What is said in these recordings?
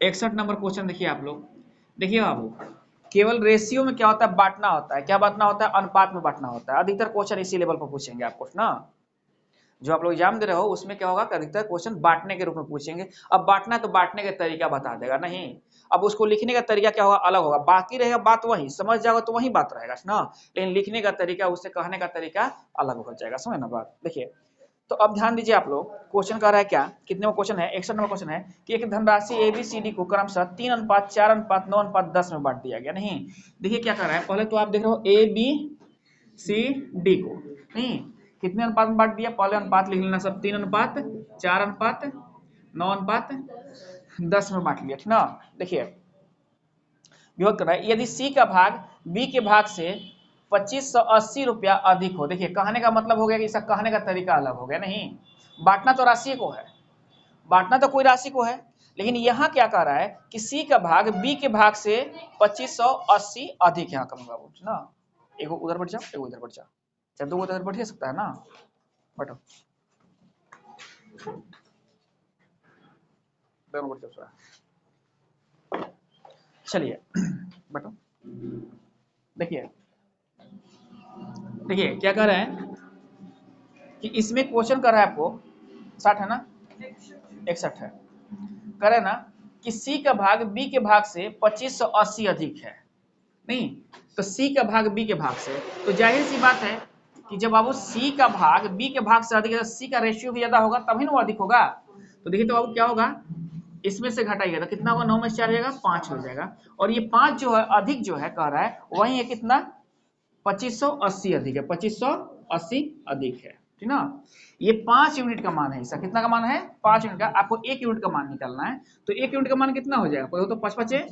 61 number question देखिए आप लोग। देखिए बाबू, केवल रेशियो में क्या होता है, बांटना होता है। क्या बांटना होता है, अनुपात में बांटना होता है। अधिकतर क्वेश्चन इसी लेवल पर पूछेंगे आपको ना, जो आप लोग एग्जाम दे रहे हो उसमें क्या होगा कि अधिकतर क्वेश्चन बांटने के रूप में पूछेंगे। अब बांटना तो बांटने का तरीका बता देगा नहीं, अब उसको लिखने का तरीका क्या होगा, अलग होगा। बाकी रहेगा बात वही, समझ जाओगे तो वही बात रहेगा ना, लेकिन लिखने का तरीका, उससे कहने का तरीका अलग हो जाएगा। समझ ना बात। देखिए तो अब ध्यान दीजिए आप लोग, क्वेश्चन कह रहा है क्या, कितने क्वेश्चन है, 61 नंबर क्वेश्चन है कि एक धनराशि ABCD को क्रमशः 3:4:9:10 में बांट दिया गया। नहीं, देखिए क्या कर रहा है, पहले तो आप देख रहे हो ABCD को, नहीं कितने अनुपात में बांट दिया, पहले अनुपात लिख लेना सब, 3:4:9:10 में बांट लिया, ठीक ना। देखिए विभक्त कर रहा है, यदि C का भाग B के भाग से 2580 रुपया अधिक हो। देखिए कहने का मतलब हो गया कि इसका कहने का तरीका अलग हो गया। नहीं, बांटना तो राशि को है, बांटना तो कोई राशि को है, लेकिन यहाँ क्या कह रहा है कि C का भाग B के भाग से 2580 अधिक यहाँ करूंगा वो ना। एगो उधर बढ़ जाओ, एगो इधर बढ़ जाओ, चाहे दो उधर बढ़ सकता है ना, बैठो दोनों बढ़ जाओ। चलिए बैठो। देखिए देखिए क्या कह रहे हैं कि इसमें क्वेश्चन कर रहा है आपको 60 है ना, 61 है, कह रहे हैं ना कि C का भाग B के भाग से 2580 अधिक है। नहीं तो C का भाग B के भाग से, तो जाहिर सी बात है कि जब बाबू C का भाग B के भाग से अधिक है तो C का रेशियो भी ज्यादा होगा, तभी ना वो अधिक होगा। तो देखिए तो बाबू क्या होगा, इसमें से घटाइएगा तो कितना होगा, 9 में से 4 जाएगा 5 हो जाएगा, और ये 5 जो है अधिक जो है कह रहा है वही है कितना, 2580 अधिक है, 2580 अधिक है, ठीक ना। ये 5 यूनिट का मान है इसका, कितना का मान है, 5 यूनिट का। आपको 1 यूनिट का मान निकालना है, तो 1 यूनिट का मान कितना हो जाएगा, तो 5 5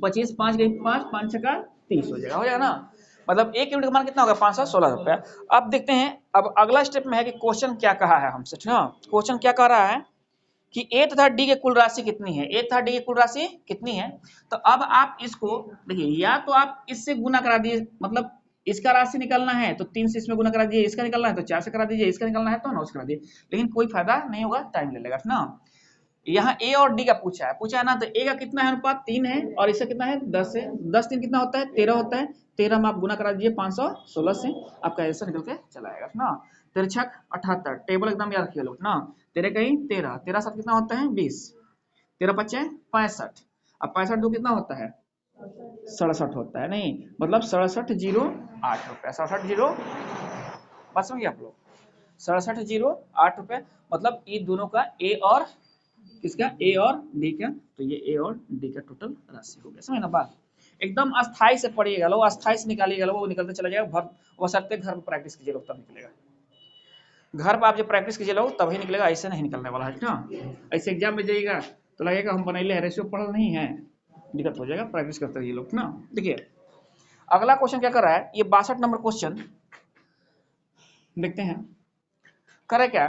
25, 5 गई 5, 5 छक्का 30 हो जाएगा ना। मतलब 1 यूनिट का मान कितना होगा, 516 रुपया। अब देखते हैं, अब अगला स्टेप में है कि क्वेश्चन क्या कहा है हमसे, ठीक ना। क्वेश्चन क्या कह रहा है कि ए तथा डी के कुल राशि कितनी है, ए तथा डी की कुल राशि कितनी है। तो अब आप इसको देखिए, या तो आप इससे गुना करा दीजिए, मतलब इसका राशि निकालना है तो 3 से इसमें गुना करा दीजिए, इसका निकालना है तो 4 से करा दीजिए, इसका निकालना है तो 9 से करा दीजिए, लेकिन कोई फायदा नहीं होगा, टाइम ले लेगा ना। यहाँ ए और डी का पूछा है ना, तो ए का कितना है अनुपात 3 है, और इसका कितना है 10 है, 10 3 कितना होता है 13 होता है, 13 में आप गुना करा दीजिए 516 से, आपका आंसर निकल के चला आएगा ना। 13 छक 78, टेबल एकदम याद रखिए लोग ना, 13 कहीं 13, 13 7 कितना होता है 20, 13 5 65, अब 65 दो कितना होता है 67 होता है। नहीं मतलब 6708 रुपया, 6708, बात समझिए आप लोग, 6708 रुपये, मतलब ये दोनों का ए और किसका, ए और डी का, तो ये ए और डी का टोटल राशि हो गया। समझ ना बात, एकदम अस्थाई से पढ़िएगा लोग, अस्थाई से निकालिएगा लोग, वो निकलते चला जाएगा। वो सकते घर में प्रैक्टिस कीजिए लोग, तब निकलेगा। घर पर आप जब प्रैक्टिस कीजिए लोग तभी निकलेगा, ऐसे नहीं निकलने वाला है ना। ऐसे एग्जाम में जाइएगा तो लगेगा हम बनैले है, रेशियो पढ़ल नहीं है, दिक्कत हो जाएगा। प्रैक्टिस करते रहिए लोग ना। देखिए अगला क्वेश्चन क्या कर रहा है, ये 62 नंबर क्वेश्चन देखते हैं। करे क्या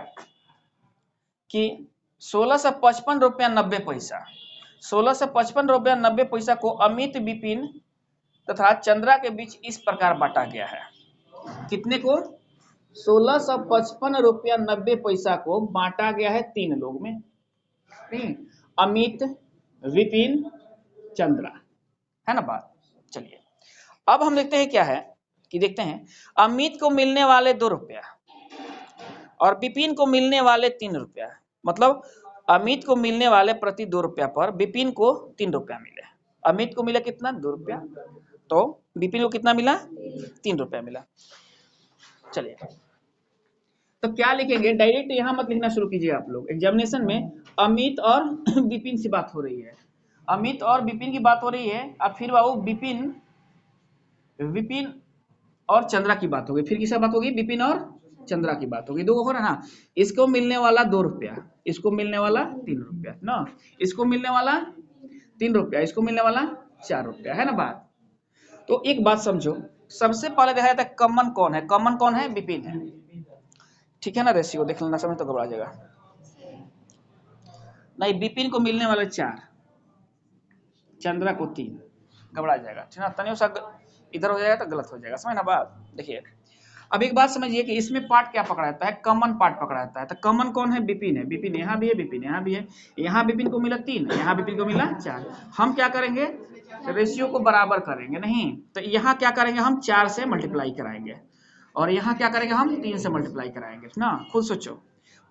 कि 1655 रुपया 90 पैसा, 1655 रुपया 90 पैसा को अमित, विपिन तथा चंद्रा के बीच इस प्रकार बांटा गया है। कितने को, 1655 रुपया 90 पैसा को बांटा गया है 3 लोग में, अमित, विपिन, चंद्रा, है ना बात। चलिए अब हम देखते हैं क्या है कि देखते हैं, अमित को मिलने वाले 2 रुपया और विपिन को मिलने वाले 3 रुपया, मतलब अमित को मिलने वाले प्रति 2 रुपया पर विपिन को 3 रुपया मिले। अमित को मिला कितना 2 रुपया, तो विपिन को कितना मिला 3 रुपया मिला। चलिए तो क्या लिखेंगे, डायरेक्ट यहां मत लिखना शुरू कीजिए आप लोग। एग्जामिनेशन में अमित और विपिन से बात हो रही है, अमित और विपिन की बात हो रही है, अब फिर बाबू विपिन और चंद्रा की बात होगी, फिर किसका बात होगी, विपिन और चंद्रा की बात होगी, 2 हो रहा ना। इसको मिलने वाला 2 रुपया, इसको मिलने वाला 3 रुपया ना, इसको मिलने वाला 3 रुपया, इसको मिलने वाला 4 रुपया, है ना बात। तो एक बात समझो, सबसे पहले देखा जाता है कॉमन कौन है, कॉमन कौन है, विपिन है, ठीक है ना। रेशियो देख लेना, समझ तो घबरा जाएगा नहीं। विपिन को मिलने वाले 4, चंद्रा को 3, घबरा जाएगा, ठीक है ना। तनियो सा इधर हो जाएगा तो गलत हो जाएगा, समझ ना बात। देखिए अब एक बात समझिए कि इसमें पार्ट क्या पकड़ा जाता है, कॉमन पार्ट पकड़ा जाता है। तो कॉमन कौन है, विपिन है, विपिन यहाँ भी है, विपिन यहाँ भी है, यहाँ विपिन को मिला 3, यहाँ विपिन को मिला 4। हम क्या करेंगे, रेशियो को बराबर करेंगे, नहीं तो यहाँ क्या करेंगे, हम 4 से मल्टीप्लाई कराएंगे और यहाँ क्या करेंगे, हम 3 से मल्टीप्लाई कराएंगे ना। खुद सोचो,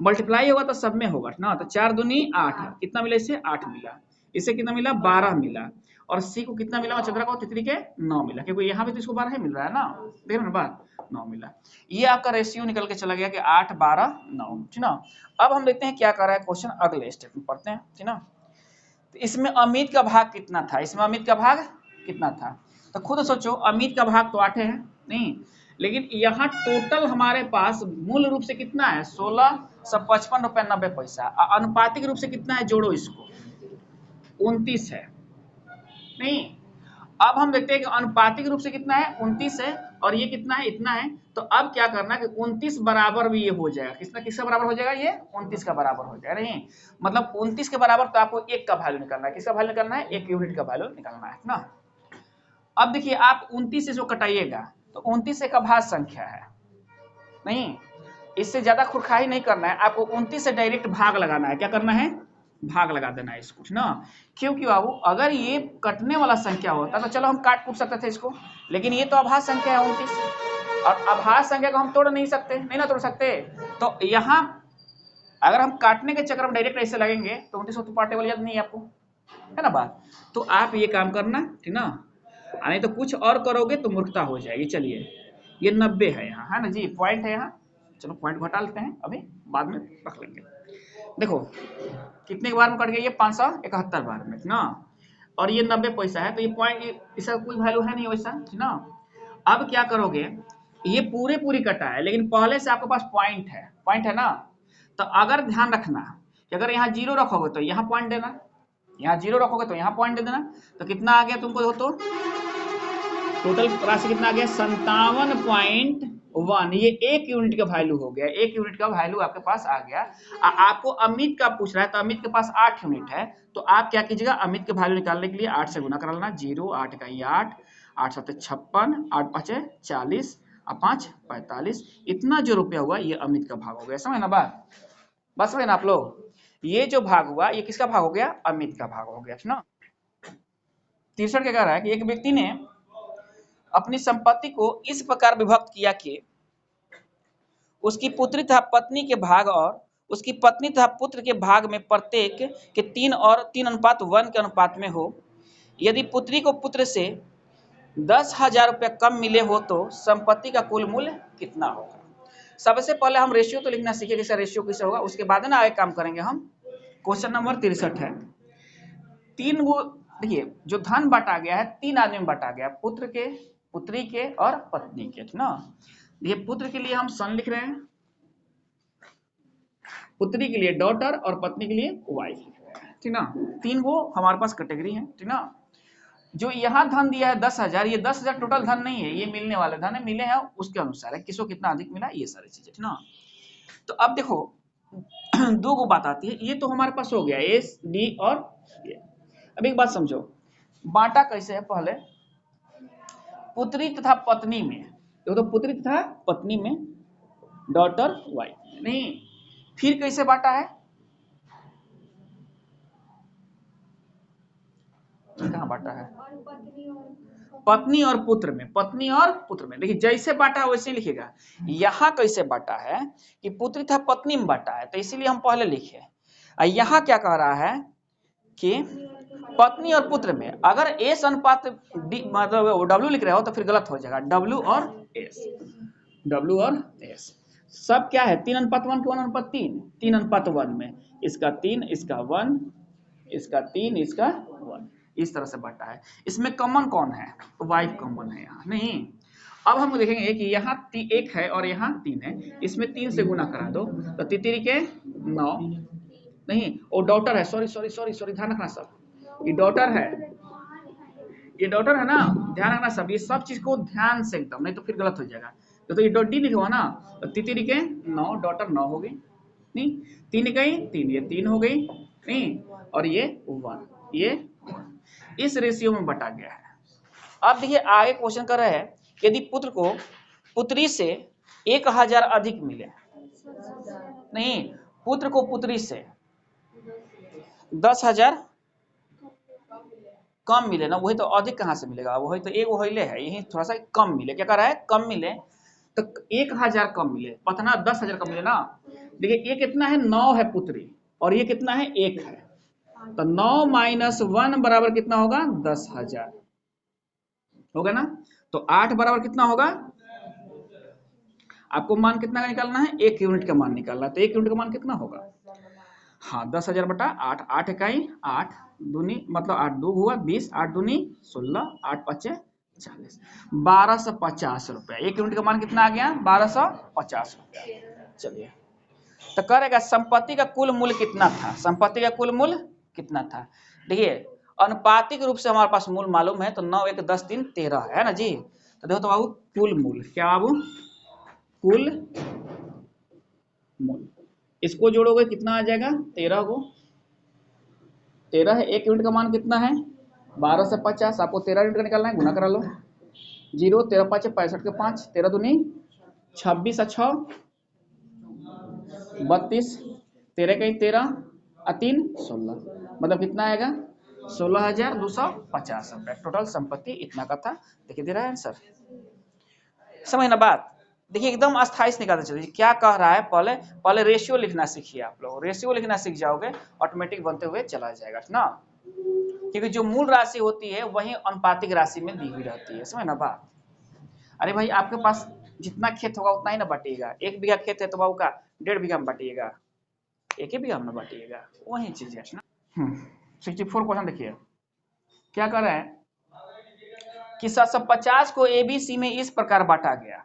मल्टीप्लाई होगा तो सब में होगा ना। तो 4 दूनी 8, कितना मिला इससे, 8 मिला, इससे कितना मिला, 12 मिला, और सी को कितना मिला, चंद्रा को तितली के 9 मिला, क्योंकि यहाँ पे तो इसको 12 ही मिल रहा है ना, देख रहे ना बात, 9 मिला। ये आपका रेशियो निकल के चला गया कि 8, 12, 9, ठीक ना। अब हम देखते हैं क्या कर रहा है क्वेश्चन, अगले स्टेप में पढ़ते हैं, ठीक ना। तो इसमें अमित का भाग कितना था, इसमें अमित का भाग कितना था, तो खुद सोचो, अमित का भाग तो 8 है नहीं, लेकिन यहाँ टोटल हमारे पास मूल रूप से कितना है, 1655 रुपए 90 पैसा, अनुपातिक रूप से कितना है, जोड़ो इसको, 29 है नहीं। अब हम देखते हैं कि अनुपातिक रूप से कितना है, 29 है, और ये कितना है, इतना है। तो अब क्या करना है कि 29 बराबर भी ये हो जाएगा, किसका बराबर हो जाएगा, ये 29 का बराबर हो जाएगा, नहीं मतलब 29 के बराबर, तो आपको 1 का वैल्यू निकालना है, किसका वैल्यू निकालना है, 1 यूनिट का वैल्यू निकालना है ना। अब देखिए, आप 29 से जो कटाइएगा तो 29 एक अभाज्य संख्या है, नहीं इससे ज्यादा खुरखाई नहीं करना है आपको, 29 से डायरेक्ट भाग लगाना है, क्या करना है, भाग लगा देना है इसको ना। क्योंकि बाबू अगर ये कटने वाला संख्या होता तो चलो हम काट कूट सकते थे इसको, लेकिन ये तो अभाज्य संख्या है 29, और अभाज्य संख्या को हम तोड़ नहीं सकते, नहीं ना तोड़ सकते। तो यहाँ अगर हम काटने के चक्कर में डायरेक्ट ऐसे लगेंगे तो 29 तो पार्टेबल याद नहीं है आपको, है ना बात। तो आप ये काम करना, ठीक ना, नहीं तो कुछ और करोगे तो मूर्खता हो जाएगी। चलिए, ये 90 है यहाँ, है ना जी, पॉइंट है यहाँ, चलो पॉइंट घटा लेते हैं, अभी बाद में रख लेंगे। देखो कितने बार में कट गया, ये 571 बार में ना, और ये 90 पैसा है, तो ये पॉइंट, इसका कोई वैल्यू है नहीं वैसा, ठीक ना। अब क्या करोगे, ये पूरी कटा है, लेकिन पहले से आपके पास पॉइंट है ना। तो अगर ध्यान रखना कि अगर यहाँ 0 रखोगे तो यहाँ पॉइंट देना, यहाँ 0 रखोगे तो यहाँ पॉइंट दे देना। तो कितना आ गया तुमको, तो टोटल राशि कितना आ गया, 57.1, ये 1 यूनिट का वैल्यू हो गया, 1 यूनिट का वैल्यू आपके पास आ गया। आपको अमित का पूछ रहा है, तो अमित के पास 8 यूनिट है, तो आप क्या कीजिएगा, अमित के वैल्यू निकालने के लिए 8 से गुना करा लेना, 0, 8 का 8, 8 7 56, 8 5 40, 5 45, इतना जो रुपया हुआ ये अमित का भाग हो गया, समझ ना बात, बस समझ ना आप लोग। ये जो भाग हुआ ये किसका भाग हो गया, अमित का भाग हो गया ना। 63 क्या कह रहा है कि एक व्यक्ति ने अपनी संपत्ति को इस प्रकार विभक्त किया कि उसकी पुत्री तथा पत्नी के भाग और उसकी पत्नी तथा पुत्र के भाग में प्रत्येक के 3 और 3:1 के अनुपात में हो। यदि पुत्री को पुत्र से 10,000 रुपये कम मिले हो तो संपत्ति का कुल मूल्य कितना होगा। सबसे पहले हम रेशियो तो लिखना सीखेंगे, कैसा रेशियो कैसे होगा, उसके बाद ना आगे काम करेंगे हम। क्वेश्चन नंबर 63 है, 3 गो देखिए, जो धन बांटा गया है 3 आदमी में बांटा गया, पुत्र के, पुत्री के और पत्नी के ना। ये पुत्र के लिए हम सन लिख रहे हैं, पुत्री के लिए डॉटर और पत्नी के लिए वाइफ लिख रहे हैं, ठीक ना। 3 गो हमारे पास कैटेगरी है, ठीक ना। जो यहाँ धन दिया है 10,000, ये 10,000 टोटल धन नहीं है, ये मिलने वाले धन है, मिले हैं उसके अनुसार है, किसको कितना अधिक मिला, ये सारी चीजें, ठीक ना। तो अब देखो 2 गो बात आती है, ये तो हमारे पास हो गया एस डी और ये। अब एक बात समझो, बांटा कैसे है, पहले पुत्री तथा पत्नी में, देखो तो पुत्री तथा पत्नी में, डॉटर वाइफ नहीं, फिर कैसे बांटा है, कहाँ बांटा है, पत्नी और पुत्र में, पत्नी और पुत्र में, देखिए जैसे बांटा है वैसे लिखिएगा। यहाँ कैसे बांटा है कि पुत्री तथा पत्नी में बांटा है, तो इसीलिए हम पहले लिखे। यहाँ क्या कह रहा है कि पत्नी और पुत्र में, अगर एस अनुपात मतलब डब्ल्यू लिख रहे हो तो फिर गलत हो जाएगा, डब्ल्यू और एस सब क्या है, 3:1 के 1:3, 3:1 में, इसका 3, इसका 1, इसका 3, इसका 1, इस तरह से बांटा है। इसमें कॉमन कौन है, वाइफ कॉमन है यहाँ नहीं। अब हम देखेंगे कि यहाँ 1 है और यहाँ 3 है, इसमें 3 से गुना करा दो तो 3 के 9 नहीं, वो डॉटर है, सॉरी ध्यान रखना सब, ये डॉटर है, ये डॉटर है ना, ध्यान रखना सब, ये सब चीज को ध्यान से एकदम, नहीं तो फिर गलत हो जाएगा। तो ये डी लिखा ना, तो 3 के 9, डॉटर 9 हो गई नहीं, 3 गई 3, ये 3 हो गई नहीं, और ये 1, ये इस रेशियो में बटा गया है। अब देखिए आगे क्वेश्चन कर रहे हैं, यदि पुत्र को पुत्री से 1000 अधिक मिले, नहीं, पुत्र को पुत्री से 10,000 कम मिले ना, वही तो अधिक कहाँ से मिलेगा, वही तो एक वहीले है, यही थोड़ा सा कम मिले, क्या कर रहा है, कम मिले, तो 1000 कम मिले, पतना 10,000 कम मिले ना। देखिए ये कितना है, 9 है पुत्री, और ये कितना है, 1 है, तो 9 माइनस 1 बराबर कितना होगा, 10,000 होगा ना। तो 8 बराबर कितना होगा, आपको मान कितना का निकालना है, 1 यूनिट का मान निकालना है, तो 1 यूनिट का मान कितना होगा, हाँ 10,000 बटा 8, 8 इकाई 8 दूनी मतलब 8 दो हुआ 20, 8 दूनी 16, 8 पचे 40, 1250 रुपया। 1 यूनिट का मान कितना आ गया, 1250 रुपया। चलिए तो करेगा संपत्ति का कुल मूल्य कितना था, संपत्ति का कुल मूल्य कितना था। देखिए अनुपातिक रूप से हमारे पास मूल मालूम है, तो 9 1 10 3 13 है ना जी। तो देखो तो बाबू कुल मूल्य क्या, बाबू कुल मूल्य, इसको जोड़ोगे कितना आ जाएगा, 13 को, 13 है, 1 यूनिट का मान कितना है 12 से 50, आपको 13 यूनिट का निकालना है, गुना करा लो, 0 13 5 65 के 5, 13 दूनी 26 और 6 32, 13 कहीं 13 और 3 16, मतलब कितना आएगा 16,250 रुपया। टोटल संपत्ति इतना का था। देखिए दे रहा है आंसर, समझना बात। देखिए एकदम अस्थायी से निकालते चलिए क्या कह रहा है, पहले पहले रेशियो लिखना सीखिए आप लोग, रेशियो लिखना सीख जाओगे ऑटोमेटिक बनते हुए चला जाएगा ना, क्योंकि जो मूल राशि होती है वही अनुपातिक राशि में दी हुई रहती है, समझ ना बात। अरे भाई आपके पास जितना खेत होगा उतना ही ना बांटिएगा, 1 बीघा खेत है तो बाबू का 1.5 बीघा में बांटिएगा, 1 ही बीघा में बांटिएगा, वही चीज है ना। 64 क्वेश्चन देखिए क्या कर रहा है कि 750 को एबीसी में इस प्रकार बांटा गया,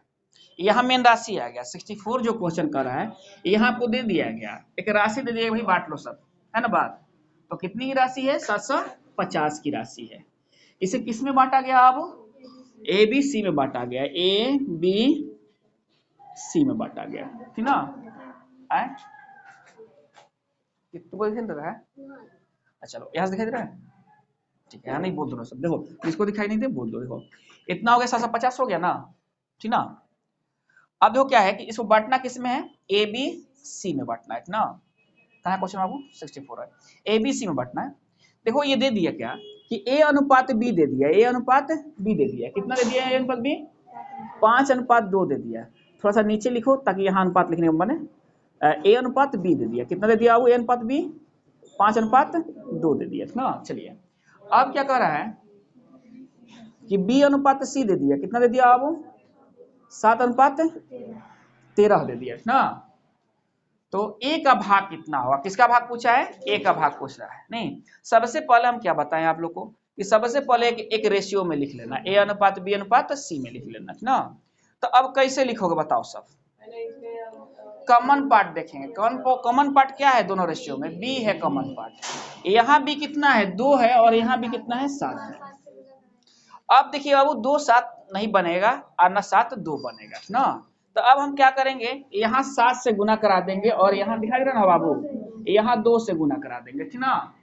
यहाँ मेन राशि आ गया। 64 जो क्वेश्चन कर रहा है यहाँ आपको दे दिया गया, एक राशि दे दिया भाई बांट लो सब, है ना बात। तो कितनी की राशि है, 750 की राशि है, इसे किस में बांटा गया, अब ए बी सी में बांटा गया, ए बी सी में बांटा गया, ठीक ना। तुमको दिखाई दे रहा है, चलो यहाँ से दिखाई दे रहा है, ठीक है, यहाँ नहीं बोल दो सब, देखो इसको दिखाई नहीं दे बोल दो, देखो इतना हो गया 750 हो गया ना, ठीक ना। अब देखो क्या है कि इसको बांटना किस में है, ए बी सी में बांटना है ना। कहाँ क्वेश्चन बाबू 64 है, ए बी सी में बांटना है। देखो ये दे दिया क्या कि ए अनुपात बी दे दिया, ए अनुपात बी दे दिया, कितना दे दिया ए अनुपात बी, 5:2 दे दिया। थोड़ा सा नीचे लिखो ताकि यहाँ अनुपात लिखने में बने, ए अनुपात बी दे दिया, कितना दे दिया बाबू, ए अनुपात बी 5:2 दे दिया ना। चलिए अब क्या कह रहा है कि बी अनुपात सी दे दिया, कितना दे दिया बाबू 7:13 दे दिया ना। तो ए का भाग कितना होगा, किसका भाग पूछा है, ए का भाग पूछ रहा है। नहीं सबसे पहले हम क्या बताएं आप लोग को कि सबसे पहले एक रेशियो में लिख लेना, ए अनुपात बी अनुपात सी में लिख लेना ना। तो अब कैसे लिखोगे बताओ सब, कॉमन पार्ट देखेंगे, कॉमन पार्ट क्या है दोनों रेशियो में, बी है कॉमन पार्ट, यहाँ बी कितना है 2 है और यहाँ भी कितना है 7 है। अब देखिए बाबू 2 7 नहीं बनेगा और ना 7 2 बनेगा ना। तो अब हम क्या करेंगे, यहाँ 7 से गुना करा देंगे और यहाँ दिखाई दे रहा ना बाबू, यहाँ 2 से गुना करा देंगे, ठीक ना।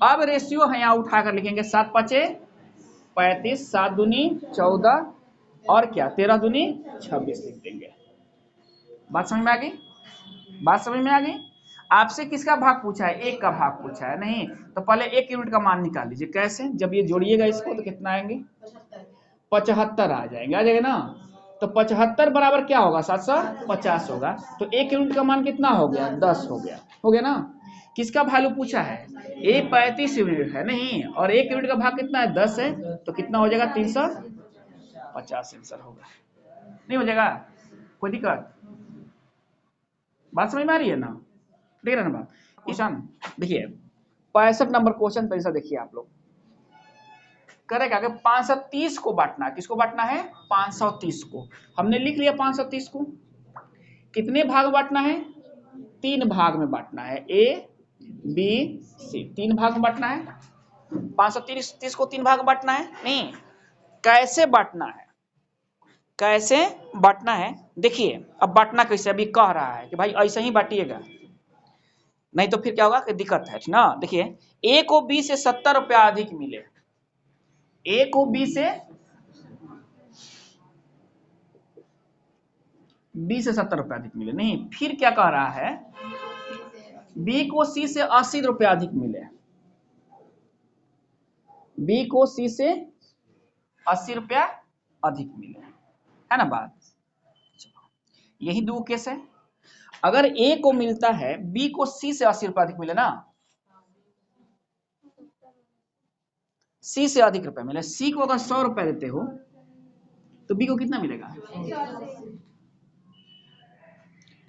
अब रेशियो है यहाँ उठाकर लिखेंगे, 7 5 35, 7 दूनी 14 और क्या 13 दूनी 26 लिख देंगे। बात समझ में आ गई, बात समझ में आ गई। आपसे किसका भाग पूछा है, एक का भाग पूछा है, नहीं तो पहले 1 यूनिट का मान निकाल लीजिए। कैसे, जब ये जोड़िएगा इसको तो कितना आएंगे 75 आ जाएंगे, आ जाएगा ना। तो 75 बराबर क्या होगा 750 होगा, तो 1 यूनिट का मान कितना हो गया 10 हो गया, हो गया ना। किसका वैल्यू पूछा है, ए 35 यूनिट है नहीं, और 1 यूनिट का भाग कितना है 10 है, तो कितना हो जाएगा 350 आंसर होगा। नहीं हो जाएगा, कोई दिक्कत, बात समझ में आ रही है ना, देख रहे ना बात। क्वेश्चन देखिए 65 नंबर क्वेश्चन पैसा देखिए आप लोग करेगा कि 530 को बांटना है, किसको बांटना है 530 को, हमने लिख लिया 530 को, कितने भाग बांटना है 3 भाग में बांटना है, ए बी सी 3 भाग में बांटना है, 530 को 3 भाग में बांटना है। नहीं कैसे बांटना है, कैसे बांटना है देखिए, अब बांटना कैसे अभी कह रहा है कि भाई ऐसे ही बांटिएगा, नहीं तो फिर क्या होगा कि दिक्कत है ना। देखिए ए को बी से 70 रुपया अधिक मिले, ए को बी से बी से 70 रुपये अधिक मिले, नहीं फिर क्या कह रहा है, बी को सी से 80 रुपये अधिक मिले, बी को सी से 80 रुपया अधिक मिले, है ना बात। यही दो केस है। अगर ए को मिलता है बी को सी से 80 रुपये अधिक मिले ना, सी से अधिक रुपए मिले, सी को अगर 100 रुपए देते हो तो बी को कितना मिलेगा।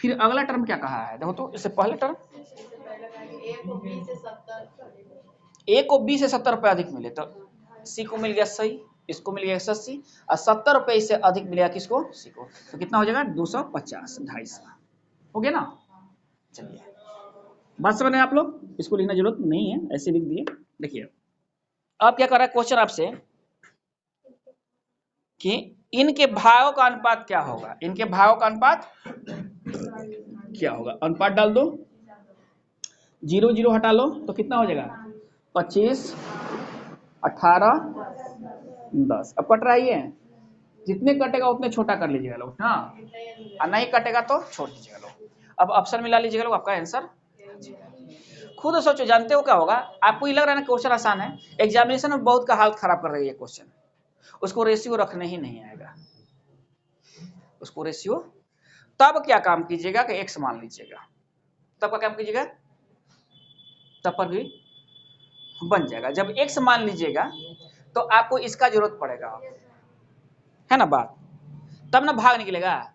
फिर अगला टर्म क्या कहा है, देखो तो इससे पहले टर्म ए को बी से 70 रुपए अधिक मिले तो सी को मिल गया सही, इसको मिल गया 180 और 70 रुपए इससे अधिक मिलेगा किसको, सी को, तो कितना हो जाएगा 250, 250 हो गया ना। चलिए बात समझ रहे हैं आप लोग, इसको लिखना जरूरत नहीं है, ऐसे लिख दिए। देखिए अब क्या कर रहा है क्वेश्चन आपसे कि इनके भागों का अनुपात क्या होगा, इनके भागों का अनुपात क्या होगा, अनुपात डाल दो, 0 0 हटा लो तो कितना हो जाएगा 25 18 10। अब कट रहा है, जितने कटेगा उतने छोटा कर लीजिएगा लोग, हाँ और नहीं कटेगा तो छोड़ दीजिएगा लोग। अब ऑप्शन मिला लीजिएगा लोग, आपका आंसर खुद सोचो, जानते हो क्या होगा, आपको ये लग रहा है ना क्वेश्चन आसान है, एग्जामिनेशन में बहुत का हालत खराब कर रही है क्वेश्चन, उसको रेशियो रखने ही नहीं आएगा, उसको रेशियो तब क्या काम कीजिएगा कि एक्स मान लीजिएगा, तब क्या काम कीजिएगा, तब पर भी बन जाएगा। जब एक्स मान लीजिएगा तो आपको इसका जरूरत पड़ेगा, है ना बात, तब ना भाग निकलेगा,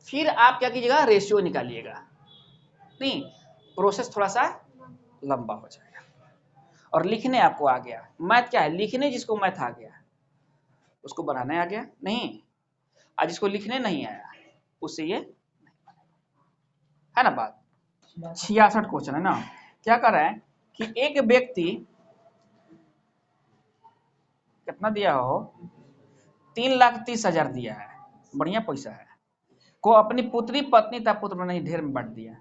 फिर आप क्या कीजिएगा रेशियो निकालिएगा, नहीं प्रोसेस थोड़ा सा लंबा हो जाएगा। और लिखने आपको आ गया, मैथ क्या है, लिखने जिसको मैथ आ गया उसको बनाने आ गया नहीं, आज जिसको लिखने नहीं आया उससे ये है ना बात। 66 क्वेश्चन है ना, क्या कर रहा है कि एक व्यक्ति कितना दिया हो, 3,30,000 दिया है, बढ़िया पैसा है, को अपनी पुत्री पत्नी तथा पुत्र नहीं ढेर में बांट दिया।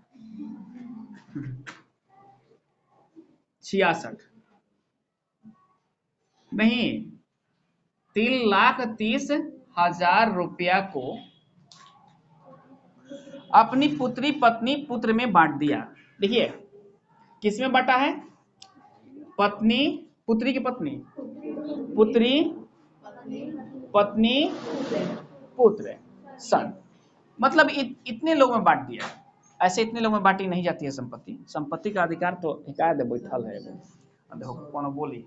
66 नहीं, 3,30,000 रुपया को अपनी पुत्री पत्नी पुत्र में बांट दिया। देखिए किस में बांटा है, पत्नी, पुत्री की पत्नी, पुत्री पत्नी पुत्र सन, मतलब इतने लोग में बांट दिया। ऐसे इतने लोग में बांटी नहीं जाती है संपत्ति, संपत्ति का अधिकार तो ठिकाए दे बैठल है, देखो कौन बोली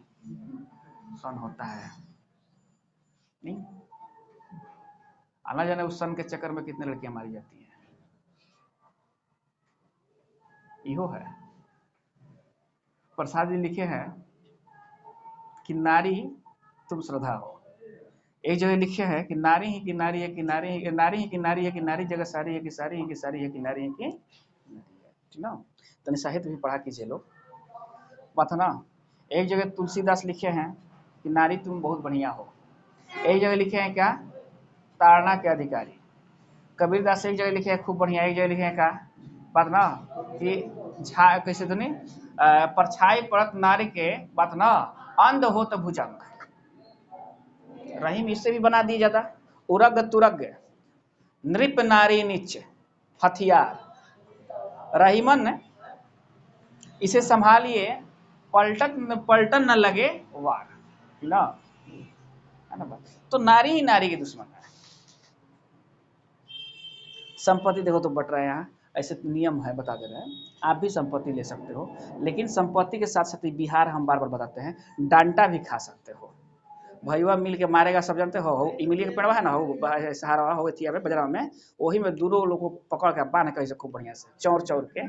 सन होता है नहीं, आना जाने उस सन के चक्कर में कितने लड़कियां मारी जाती हैं, इहो है। प्रसाद जी लिखे हैं कि नारी तुम श्रद्धा हो, एक जगह लिखे है कि नारी ही कि नारी है कि नारी है, नारी ही कि नारी है कि नारी जगह सारी है कि सारी है कि सारी है कि नारी है कि, ठीक ना। तो साहित्य भी पढ़ा कीजिए लोग, बात है ना। एक जगह तुलसीदास लिखे हैं कि नारी तुम बहुत बढ़िया हो, एक जगह लिखे हैं क्या, ताड़ना के अधिकारी। कबीरदास एक जगह लिखे हैं खूब बढ़िया, एक जगह लिखे हैं क्या बात ना कि कैसे तो नहीं, परछाई पड़त नारी के बात ना, अंध हो तो भुजंग, रहीम इससे भी बना दिया जाता, उरग तुरग नृप नारी नीच हथियार, रहीमन इसे संभालिए पलटन न लगे वार ना, है ना। तो नारी ही नारी की दुश्मन है। संपत्ति देखो तो बट रहा है, यहाँ ऐसे नियम है बता दे रहे हैं, आप भी संपत्ति ले सकते हो, लेकिन संपत्ति के साथ साथ बिहार हम बार बार बताते हैं डांटा भी खा सकते हो, भैया मिल के मारेगा, सब जानते हो, इमली के पेड़वा है ना हो सहारा हो थिया में बजरा में, वही में दूरों लोग को पकड़ के बांध के ऐसे खूब बढ़िया से चौर चौर के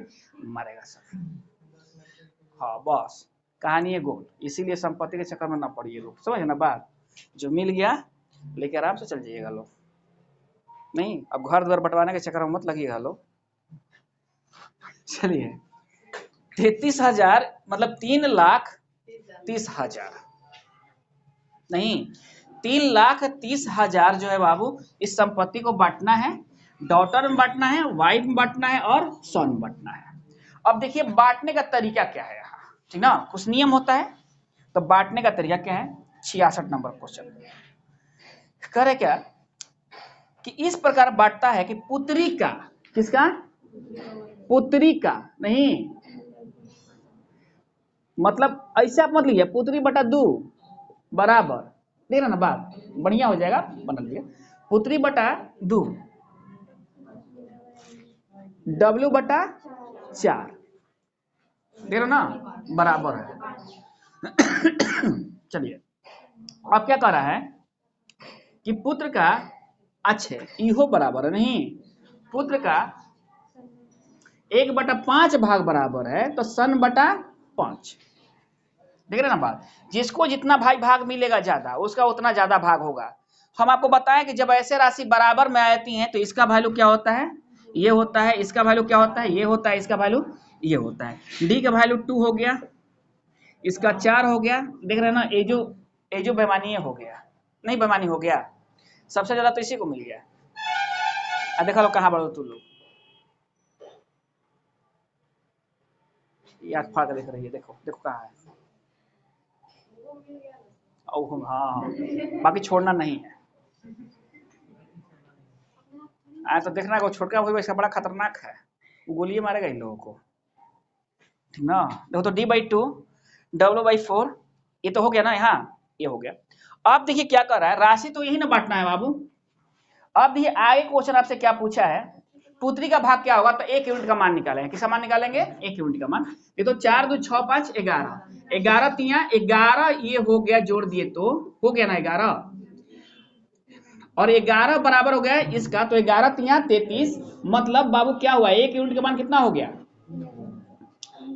मारेगा सब, हाँ बस कहानी है गोल। इसीलिए संपत्ति के चक्कर में ना पड़िए लोग, समझ ना बात, जो मिल गया लेके आराम से चल जाइएगा लोग, नहीं अब घर द्वार बंटवाने के चक्कर में मत लगिएगा लोग। चलिए 33,000 मतलब 3,30,000 नहीं, 3,30,000 जो है बाबू, इस संपत्ति को बांटना है, डॉटर में बांटना है, वाइफ में बांटना है और सन में बांटना है। अब देखिए बांटने का तरीका क्या है यहाँ, ठीक ना, कुछ नियम होता है, तो बांटने का तरीका क्या है। 66 नंबर क्वेश्चन करे क्या कि इस प्रकार बांटता है कि पुत्री का, किसका, पुत्री का नहीं, मतलब ऐसे आप मत लीजिए, पुत्री बटा 2 बराबर, देख रहे ना बात, बढ़िया हो जाएगा, बना लीजिए पुत्री बटा 2 W बटा 4, देख रहे ना, बराबर है। चलिए अब क्या कह रहा है कि पुत्र का, अच्छे इहो बराबर है नहीं, पुत्र का 1/5 भाग बराबर है, तो सन बटा 5, देख रहे ना बात, जिसको जितना भाई भाग मिलेगा ज्यादा उसका उतना ज्यादा भाग होगा। हम आपको बताएं कि जब ऐसे राशि बराबर में आती हैं तो इसका वैल्यू क्या होता है, ये होता है, इसका वैल्यू क्या होता है, ये होता है, इसका वैल्यू ये होता है। डी का वैल्यू 2 हो गया, इसका 4 हो गया, देख रहे हैं ना, ये जो बेमानी हो गया, नहीं बेमानी हो गया, सबसे ज्यादा तो इसी को मिल गया। अब देखा लो कहाँ बढ़ो तू लोग, ये आँख फाड़ के देख रही है, देखो देखो कहाँ है, हाँ बाकी छोड़ना नहीं है। तो देखना को छोटका हुआ इसका बड़ा खतरनाक है, वो गोलियां मारेगा इन लोगों को, ठीक ना। देखो तो D/2 W/4, ये तो हो गया ना, यहाँ ये हो गया। अब देखिए क्या कर रहा है, राशि तो यही ना बांटना है बाबू। अब देखिए आगे क्वेश्चन आपसे क्या पूछा है, पुत्री का भाग क्या होगा, तो 1 यूनिट का मान निकालेंगे, किसका मान निकालेंगे, 1 यूनिट का मान। ये तो 4 2 6 5 11, 11 तिया 11, ये हो गया, जोड़ दिए तो हो गया ना 11, और 11 बराबर हो गया इसका, तो 11 तिया 33, मतलब बाबू क्या हुआ, 1 यूनिट का मान कितना हो गया,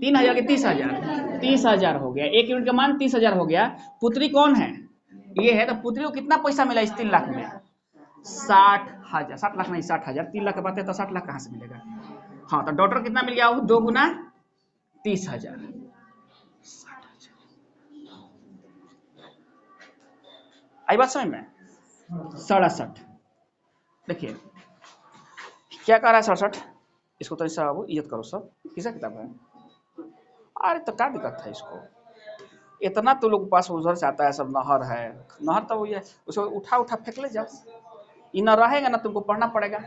3000 के 30,000, 30,000 हो गया, 1 यूनिट का मान 30,000 हो गया। पुत्री कौन है, ये है, तो पुत्री को कितना पैसा मिला इस 3 लाख में, 60,000, 7 लाख नहीं 60,000, 3 लाख की बात है तो 60 लाख कहाँ से मिलेगा। हाँ तो डॉक्टर कितना मिल गया, 2 गुना 30,000, 60,000। आई बात समझ में, 67। देखिए क्या कह रहा है 67, इसको तो ऐसा बाबू इज्जत करो, सब किसका किताब है, अरे तो क्या दिक्कत है इसको, इतना तो लोग पास उधर से आता है, सब नहर है, नहर तो ये उसको उठा उठा फेंक ले जाओ, ये न रहेगा ना तुमको पढ़ना पड़ेगा।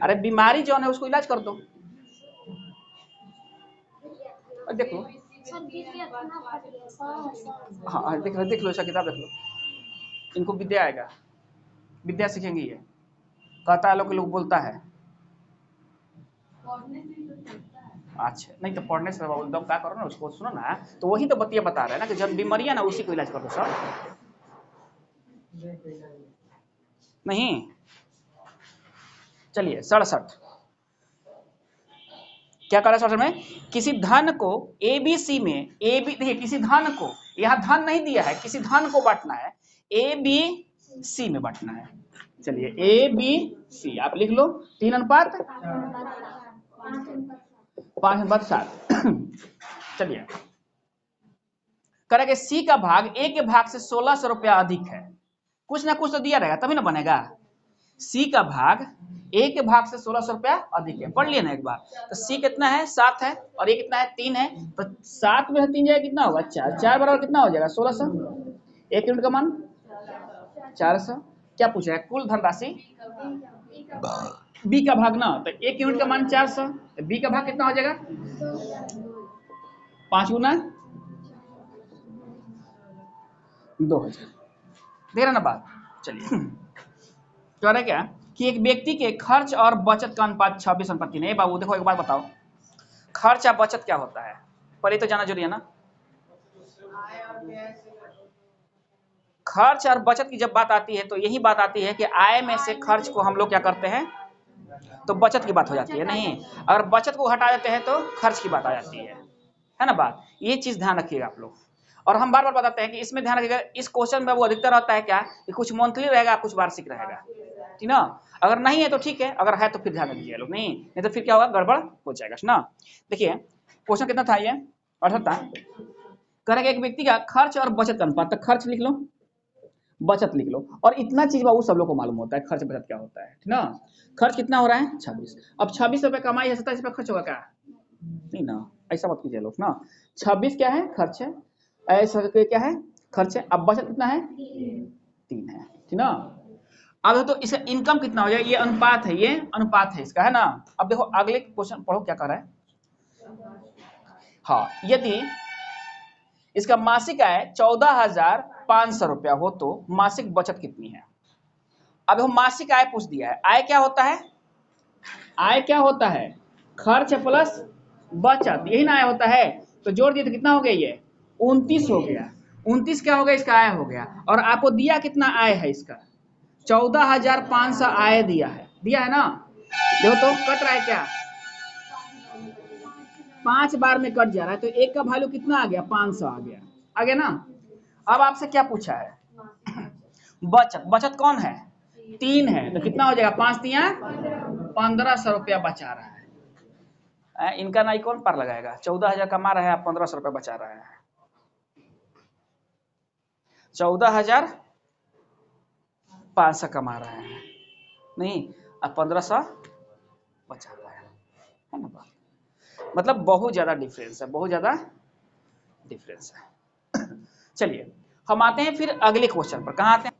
अरे बीमारी जो है उसको इलाज कर दो, देख लो, हाँ देख लो ऐसा किताब देख लो, इनको विद्या आएगा, विद्या सीखेंगे, ये कहता है लोग बोलता है, अच्छा नहीं तो पढ़ने से एकदम क्या करो ना, उसको सुनो ना, तो वही तो बतिया बता रहे हैं ना कि जब बीमारियां ना उसी को इलाज कर दो सर, नहीं। चलिए 67 क्या कर रहा है में, किसी धन को ABC में, देखिए किसी धन को, यहाँ धन नहीं दिया है, किसी धन को बांटना है, ABC में बांटना है। चलिए ABC आप लिख लो, 3:5:7। चलिए करेंगे C का भाग A के भाग से 1600 रुपया अधिक है, कुछ ना कुछ तो दिया रहेगा तभी ना बनेगा। C का भाग A के भाग से 1600 रुपया अधिक है, पढ़ लिया ना एक बार, तो C कितना है 7 है, और ये कितना है 3 है, तो 7 में से 3 जाएगा कितना होगा 4, 4 बराबर कितना हो जाएगा 1600, 1 यूनिट का मान 400। क्या पूछ रहा है, कुल धनराशि B का भाग ना, तो 1 यूनिट का मान 400, तो B का भाग कितना हो जाएगा 5 गुना 2000, देख रहे ना बात। चलिए कह रहे क्या कि एक व्यक्ति के खर्च और बचत का अनुपात 26:3 है। बाबू देखो एक बात बताओ, खर्च या बचत क्या होता है, पहले तो जाना जरूरी है ना। खर्च और बचत की जब बात आती है तो यही बात आती है कि आय में से खर्च को हम लोग क्या करते हैं, तो बचत की बात हो जाती है, नहीं अगर बचत को हटा देते हैं तो खर्च की बात आ जाती है ना बात, ये चीज ध्यान रखिएगा आप लोग। और हम बार बार बताते हैं कि इसमें ध्यान रखिएगा, इस क्वेश्चन में वो अधिकतर रहता है क्या कि कुछ मंथली रहेगा कुछ वार्षिक रहेगा, ठीक ना। अगर नहीं है तो ठीक है, अगर है तो फिर ध्यान दीजिए लोग, नहीं तो फिर क्या होगा गड़बड़ हो जाएगा ना। देखिए क्वेश्चन कितना था ये 78, करेंगे एक व्यक्ति का खर्च और बचत का अनुपात, तो खर्च लिख लो बचत लिख लो, और इतना चीज बाबू सब लोग को मालूम होता है खर्च बचत क्या होता है, ठीक ना। खर्च कितना हो रहा है 26, अब 26 रुपए कमाई है 27 रुपए खर्च होगा क्या, नहीं ना, ऐसा मत कीजिए लोग ना। 26 क्या है खर्च है, ऐसा क्या है खर्च है, अब बचत कितना है 3 है, ठीक ना। अब देखो तो इसका इनकम कितना हो जाएगा, ये अनुपात है, ये अनुपात है इसका, है ना। अब देखो अगले क्वेश्चन पढ़ो क्या कर रहा है। हाँ, यदि इसका मासिक आय 14,500 रुपया हो तो मासिक बचत कितनी है। अब देखो मासिक आय पूछ दिया है, आय क्या होता है, आय क्या होता है, खर्च प्लस बचत, यही ना आय होता है। तो जोड़ दिए तो कितना हो गया, ये 29 हो गया। 29 क्या हो गया, इसका आय हो गया। और आपको दिया कितना आय है इसका, 14,500 आय दिया है ना। देखो तो कट रहा है क्या, 5 बार में कट जा रहा है, तो एक का वैल्यू कितना आ गया, 500 आ गया ना। अब आपसे क्या पूछा है, बचत, बचत कौन है, 3 है, तो कितना हो जाएगा, 5 तिया 1500 रुपया बचा रहा है। इनका नाई कौन पार लगाएगा, 14,000 कमा रहा है, आप 1500 रुपया बचा रहा है। 14,500 कमा रहे हैं, नहीं अब 1500 बचा रहा है ना बात। मतलब बहुत ज्यादा डिफरेंस है, बहुत ज्यादा डिफरेंस है। चलिए हम आते हैं फिर अगले क्वेश्चन पर, कहां आते हैं,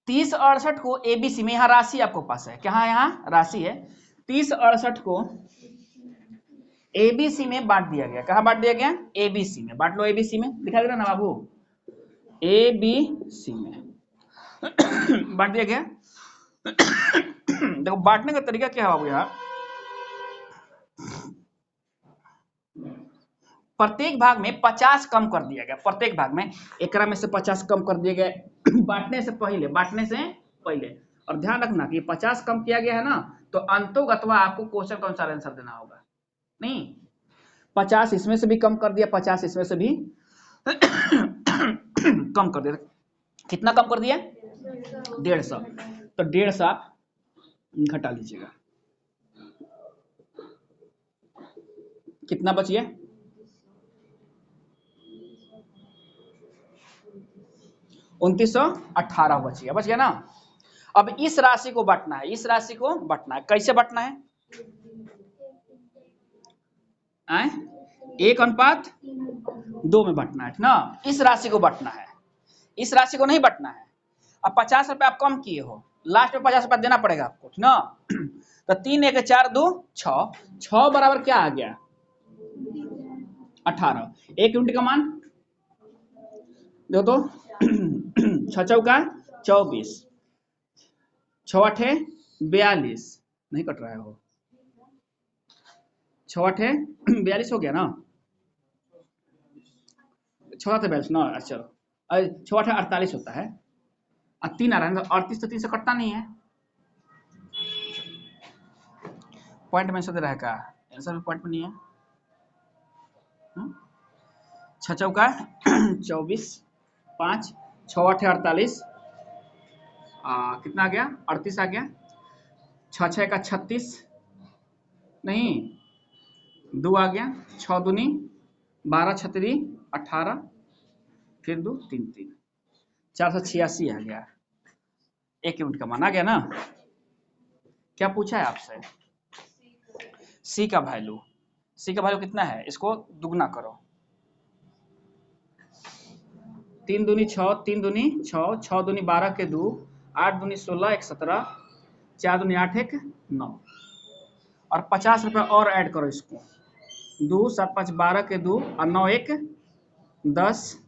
3068 को एबीसी में, यहाँ राशि आपको पास है, क्या यहाँ राशि है, 3068 को एबीसी में बांट दिया गया, कहां बांट दिया गया, एबीसी में, बांट लो एबीसी में, दिखाई दे रहा ना बाबू, एबीसी में बांट दिया गया। देखो बांटने का तरीका क्या है बाबू, यहाँ प्रत्येक भाग में 50 कम कर दिया गया, प्रत्येक भाग में एकरा में से 50 कम कर दिया गया बांटने से पहले। और ध्यान रखना कि 50 कम किया गया है ना, तो अंतोगत्वा आपको क्वेश्चन का अनुसार आंसर देना होगा। नहीं 50 इसमें से भी कम कर दिया, 50 इसमें से भी कम कर दिया, कितना कम कर दिया, 150, तो 150 आप घटा लीजिएगा, कितना बच गया, 2918 बच गया ना। अब इस राशि को बांटना है, इस राशि को बांटना है, कैसे बांटना है, 1:2 में बांटना है ना। इस राशि को बांटना है, इस राशि को नहीं बांटना है। अब 50 रुपए आप कम किए हो, लास्ट में 50 रुपया देना पड़ेगा आपको ना। तो 3 1 4 2 6, 6 बराबर क्या आ गया, 18, 1 यूनिट का मान देखो तो 6 चौका 24, 6 8 42, नहीं कट रहा है वो, 6 8 42 हो गया ना, 6 7 42 ना, अच्छा 6 8 48 होता है, 3 आ रहा है, 38 तो 3 से कटता नहीं है, पॉइंट में से दे रहा है का आंसर, पॉइंट में नहीं है। 6 चौका 24, 5 6 8 48, कितना आ गया, 38 आ गया, 6 6 का 36, नहीं 2 आ गया, 6 दूनी 12 छतरी 18, फिर 2 3 3, 486 आ गया, 1 यूनिट का मान आ गया ना। क्या पूछा है आपसे, सी का वैल्यू, सी का वैल्यू कितना है, इसको दुगना करो, 3 दूनी 6, 3 दूनी 6, 6 दूनी 12 के 2, 8 दूनी 16, 1 17, 4 दूनी 8 1 9, और 50 रुपये और ऐड करो इसको, 2 7 5 12 के 2 और 9 1 10,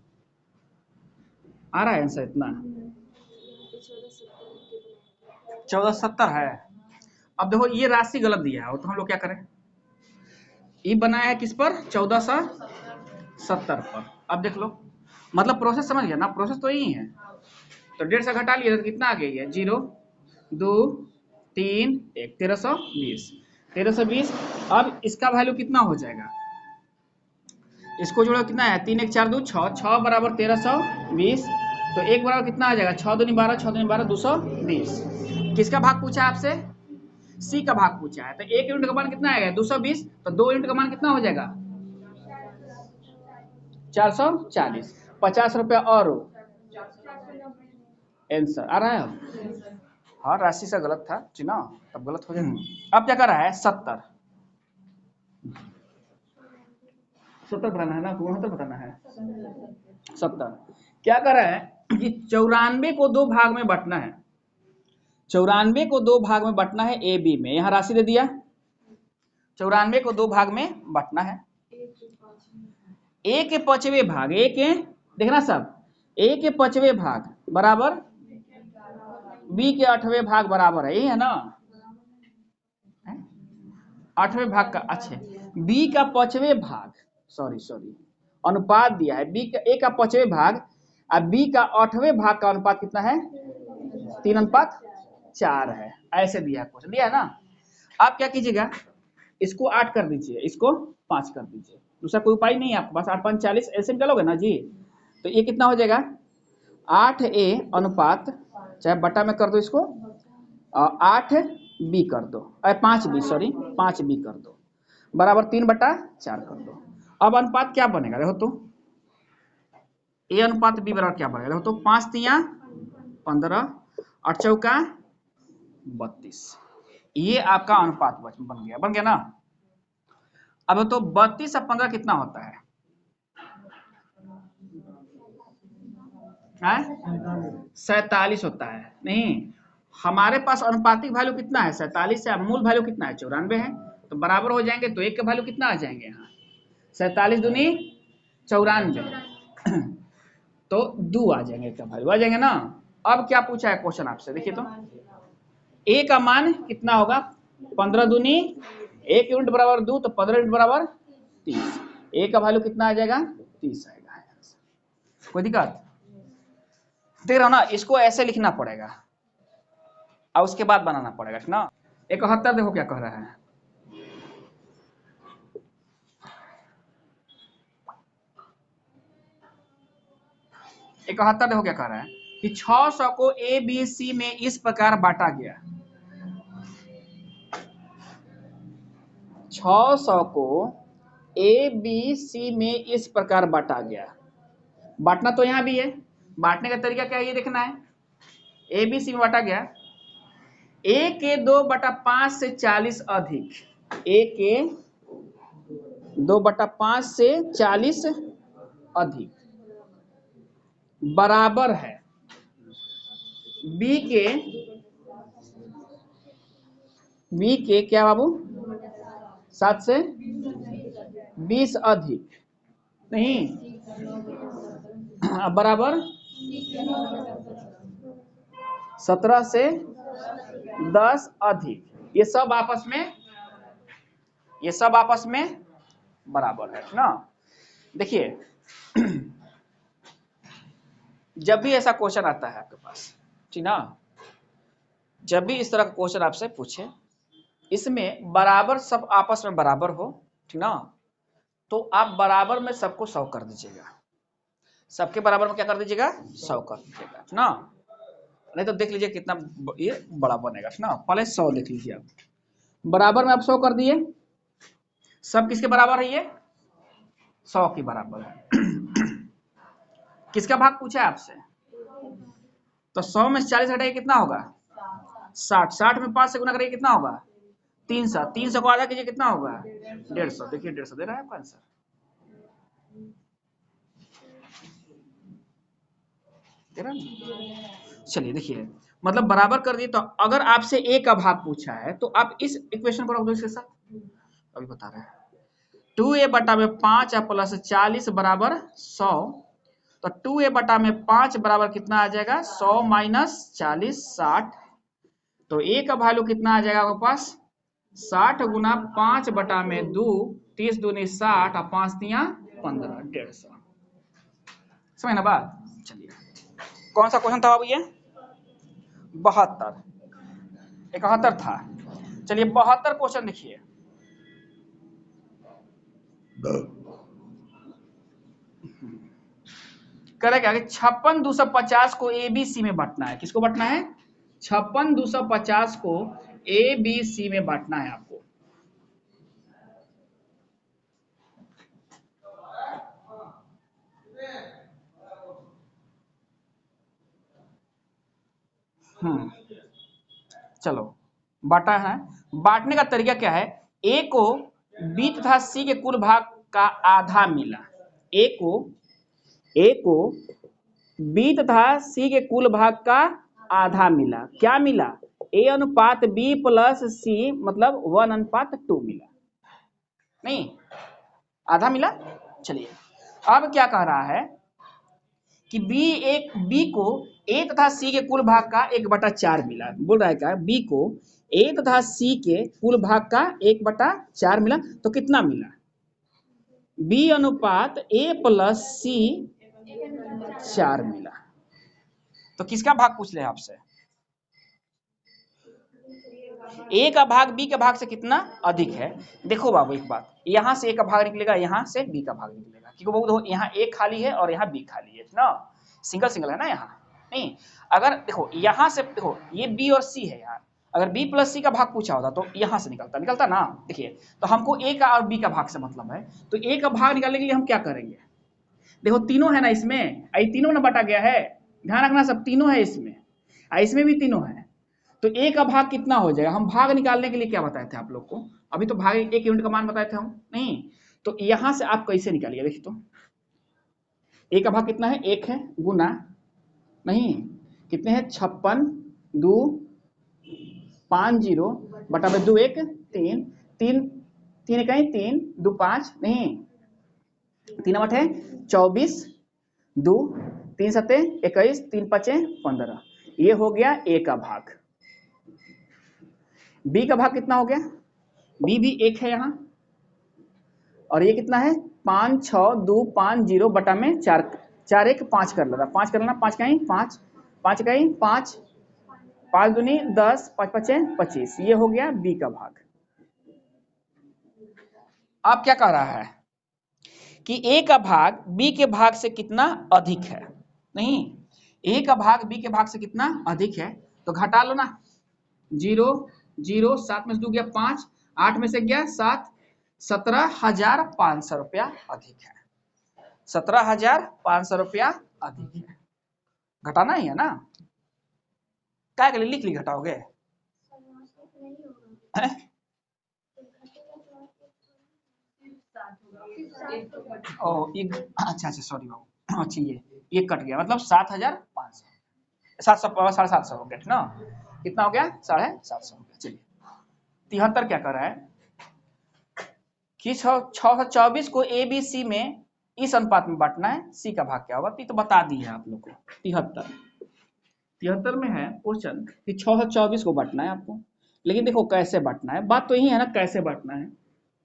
आ रहा है आंसर इतना, 1470 है। अब देखो ये राशि गलत दिया है, तो हम लोग क्या करें, ये बनाया है किस पर, 1470 पर। अब देख लो, मतलब प्रोसेस समझ गया ना, प्रोसेस तो यही है। तो 150 घटा लिया तो कितना आ गया है, 0 2 3 1, 1320, 1320। अब इसका वैल्यू कितना हो जाएगा, इसको जोड़ो कितना है, 3 1 4 2 6, 6 बराबर 1320, तो 1 बराबर कितना आ जाएगा, 6 दूनी 12, 6 दूनी 12 220। किसका भाग पूछा है आपसे, सी का भाग पूछा है, तो 1 यूनिट का मान कितना आएगा 220, तो 2 यूनिट का मान कितना हो जाएगा 440, 50 रुपया और आंसर आ रहा है। हाँ राशि से गलत था ना, तब गलत हो जाएगा। अब क्या कर रहा है, 70 बताना है ना, 69 बताना है, 70 क्या कर रहा है कि 94 को 2 भाग में बांटना है, 94 को 2 भाग में बांटना है ए बी में, यहां राशि दे दिया। 94 को 2 भाग में बांटना है, ए के 5वें भाग, ए के देखना सब, ए के 5वें भाग बराबर बी के 8वें भाग बराबर है, यही है ना, 8वें भाग का, अच्छा बी का 5वें भाग, सॉरी अनुपात दिया है, बी का ए का 5वें भाग और बी का 8वें भाग का अनुपात कितना है, 3:4 है, ऐसे दिया है क्वेश्चन, दिया है ना। आप क्या कीजिएगा, इसको 8 कर दीजिए, इसको 5 कर दीजिए, दूसरा कोई उपाय नहीं है आपके पास, 8×5 = 40 ऐसे निकालोगे ना जी, तो ये कितना हो जाएगा 8a अनुपात, चाहे बटा में कर दो इसको, 8b कर दो, 5b सॉरी 5b कर दो, बराबर 3/4 कर दो। अब अनुपात क्या बनेगा, देखो तो a अनुपात b बराबर क्या बनेगा, देखो तो 5 तिया 15 और चौका 32, ये आपका अनुपात बन गया ना। अब तो 32 और 15 कितना होता है, 47 होता है, नहीं हमारे पास अनुपातिक वैल्यू कितना है 47 है, मूल वैल्यू कितना है 94 है, तो बराबर हो जाएंगे, तो एक का वैल्यू कितना आ जाएंगे यहाँ 47 दूनी 94 तो 2 आ जाएंगे, एक का वैल्यू आ जाएंगे ना। अब क्या पूछा है क्वेश्चन आपसे, देखिए तो ए का मान कितना होगा 15 दूनी 1 यूनिट बराबर 2, तो 15 यूनिट बराबर 30, ए का वैल्यू कितना आ जाएगा 30 आएगा, कोई दिक्कत देख रहा हो ना, इसको ऐसे लिखना पड़ेगा और उसके बाद बनाना पड़ेगा ना। 71 देखो क्या कह रहा है, देखो क्या कह रहा है कि 600 को ए बी सी में इस प्रकार बांटा गया, 600 को ए बी सी में इस प्रकार बांटा गया, बांटना तो यहां भी है, बांटने का तरीका क्या है ये देखना है, ए बी सी में बांटा गया, ए के 2/5 से 40 अधिक, ए के 2/5 से 40 अधिक बराबर है बी के क्या बाबू 7 से 20 अधिक, नहीं बराबर 17 से 10 अधिक, ये सब आपस में बराबर है ना। देखिए जब भी ऐसा क्वेश्चन आता है आपके पास, ठीक ना, जब भी इस तरह का क्वेश्चन आपसे पूछे, इसमें बराबर सब आपस में बराबर हो, ठीक ना, तो आप बराबर में सबको 100 कर दीजिएगा, सबके बराबर में क्या कर दीजिएगा 100 कर दीजिएगा ना, नहीं तो देख लीजिए कितना ये बड़ा बनेगा ना, पहले 100 देख लीजिए आप, बराबर में आप 100 कर दिए, सब किसके बराबर है, ये 100 के बराबर है किसका भाग पूछा है आपसे, तो 100 में 40 हटाइए कितना होगा 60, 60 में 5 से गुना करिए कितना होगा 300, 300 को आधा कीजिए कितना होगा 150, देखिए 150 दे रहा है आपका आंसर, दे रहा है। चलिए देखिए मतलब बराबर कर दिए, तो अगर आपसे ए का भाग पूछा है तो आप इस इक्वेशन को रख दो इसके साथ, अभी बता रहे हैं 2a बटा में 5 प्लस 40 बराबर 100, तो 2a बटा में 5 बराबर कितना आ जाएगा 100 माइनस 40 60, तो a का वैल्यू कितना आ जाएगा आपके पास 60 गुना 5 बटा में 2, 30 दूनी 60 और 5 तिया 15, 150, समझ ना बात। चलिए कौन सा क्वेश्चन था बाबू ये 72, 71 था, चलिए 72 क्वेश्चन देखिए, करेगा कि 56 250 को ए बी सी में बांटना है, किसको बांटना है 56 250 को ए बी सी में बांटना है आपको, चलो बांटा है, बांटने का तरीका क्या है, ए को बी तथा सी के कुल भाग का आधा मिला, ए को बी तथा सी के कुल भाग का आधा मिला, क्या मिला A अनुपात B प्लस C मतलब 1:2 मिला, नहीं आधा मिला। चलिए अब क्या कह रहा है कि B को A तथा C के कुल भाग का 1/4 मिला। बोल रहा है क्या, B को A तथा C के कुल भाग का 1/4 मिला, तो कितना मिला? B अनुपात A प्लस C 4 मिला। तो किसका भाग पूछ ले आपसे? A का भाग B के भाग से कितना अधिक है। देखो बाबू एक बात, यहां से A का भाग निकलेगा, यहां से B का भाग निकलेगा, क्योंकि वो यहाँ A खाली है और यहाँ B खाली है ना, सिंगल सिंगल है ना यहाँ। नहीं, अगर देखो यहां से देखो ये B और C है यार, अगर B प्लस C का भाग पूछा होता तो यहां से निकलता ना। देखिए तो हमको A का और B का भाग से मतलब है, तो A का भाग निकालने के लिए हम क्या करेंगे? देखो तीनों है ना इसमें, ये तीनों ना बटा गया है, ध्यान रखना सब तीनों है इसमें भी तीनों है। तो A का भाग कितना हो जाएगा? हम भाग निकालने के लिए क्या बताए थे आप लोग को? अभी तो भाग 1 यूनिट का मान बताए थे हम, नहीं तो यहां से आप कैसे निकालिए? देखिए तो A का भाग कितना है? 1 है, गुना नहीं कितने हैं? 56 2 5 0 बटा 2 1 3 3 3 इकाई 3 2 5 नहीं 3 8 है 24 2 3 7 21 3 5 15। ये हो गया A का भाग। B का भाग कितना हो गया? B भी 1 है यहाँ, और ये कितना है? 5 6 2 5 0 बटा में 4 4 1 5 कर लेना, 5 कर लेना, 5 कहीं 5 5 कहीं 5 5 दूनी 10 5 5 25। ये हो गया B का भाग। अब क्या कह रहा है कि A का भाग B के भाग से कितना अधिक है? नहीं, A का भाग B के भाग से कितना अधिक है, तो घटा लो ना। 0 0 7 में से 2 गया 5, 8 में से गया 7, 17,500 रुपया अधिक है। 17,500 रुपया अधिक है। घटाना ही है ना, क्या के लिए लिख ली घटाओगे? ओ अच्छा सॉरी बाबू, अच्छा ये कट गया, मतलब 7,500 700 हो गया ना, कितना हो गया? 750 हो गया। चलिए 73 क्या कर रहा है कि 624 को A B C में इस अनुपात में बांटना है, C का भाग क्या होगा? तो बता दी है आप लोग को। 73 में है क्वेश्चन कि 624 को बांटना है आपको, लेकिन देखो कैसे बांटना है, बात तो यही है ना, कैसे बांटना है?